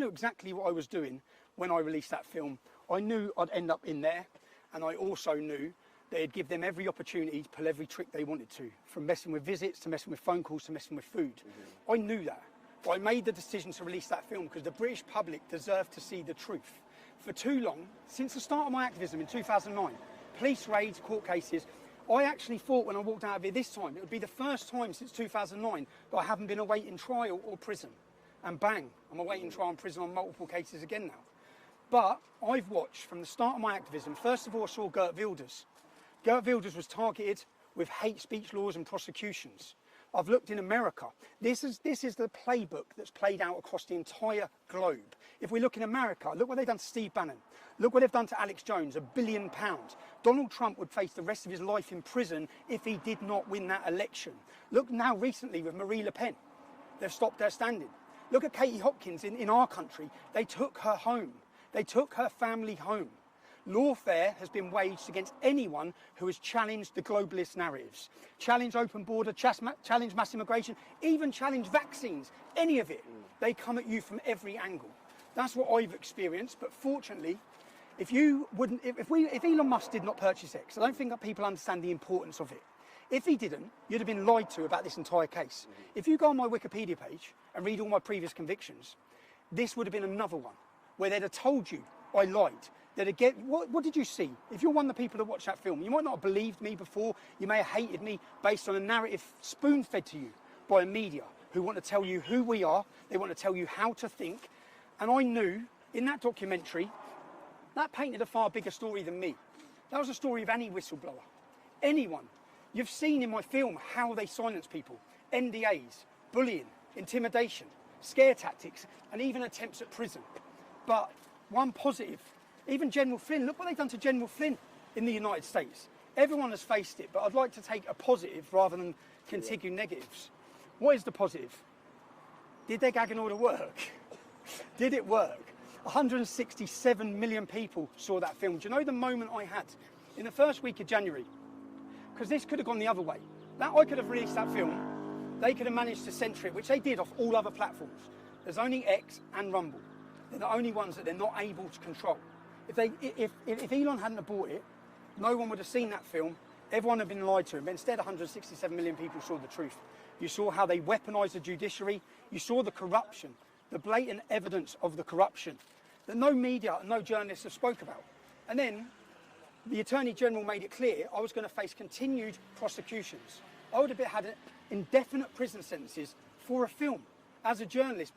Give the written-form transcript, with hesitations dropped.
knew exactly what I was doing when I released that film. I knew I'd end up in there, and I also knew that it'd give them every opportunity to pull every trick they wanted to, from messing with visits to messing with phone calls to messing with food. I knew that. But I made the decision to release that film because the British public deserved to see the truth. For too long, since the start of my activism in 2009, police raids, court cases, I actually thought when I walked out of here this time, it would be the first time since 2009 that I haven't been awaiting trial or prison. And bang, I'm awaiting trial and prison on multiple cases again now. But I've watched from the start of my activism, first of all I saw Geert Wilders. Geert Wilders was targeted with hate speech laws and prosecutions. I've looked in America. This is the playbook that's played out across the entire globe. If we look in America, look what they've done to Steve Bannon. Look what they've done to Alex Jones, £1 billion. Donald Trump would face the rest of his life in prison if he did not win that election. Look now recently with Marie Le Pen. They've stopped her standing. Look at Katie Hopkins in our country. They took her home. They took her family home. Lawfare has been waged against anyone who has challenged the globalist narratives, challenged open border, challenged mass immigration, even challenged vaccines, any of it. They come at you from every angle. That's what I've experienced, but fortunately, if Elon Musk did not purchase X, I don't think that people understand the importance of it. If he didn't, you'd have been lied to about this entire case. If you go on my Wikipedia page and read all my previous convictions, this would have been another one where they'd have told you I lied. What did you see? If you're one of the people that watched that film, you might not have believed me before. You may have hated me based on a narrative spoon-fed to you by a media who want to tell you who we are. They want to tell you how to think. And I knew in that documentary, that painted a far bigger story than me. That was a story of any whistleblower, anyone. You've seen in my film how they silence people, NDAs, bullying, intimidation, scare tactics, and even attempts at prison. But one positive, even General Flynn, look what they've done to General Flynn in the United States. Everyone has faced it, but I'd like to take a positive rather than continue negatives. What is the positive? Did their gag and order work? Did it work? 167 million people saw that film. Do you know the moment I had in the first week of January? Because this could have gone the other way. Now I could have released that film. They could have managed to censor it, which they did off all other platforms. There's only X and Rumble. They're the only ones that they're not able to control. If Elon hadn't have bought it, no one would have seen that film. Everyone had been lied to. But instead, 167 million people saw the truth. You saw how they weaponised the judiciary. You saw the corruption, the blatant evidence of the corruption that no media and no journalists have spoke about. And then the Attorney General made it clear I was going to face continued prosecutions. I would have had indefinite prison sentences for a film as a journalist.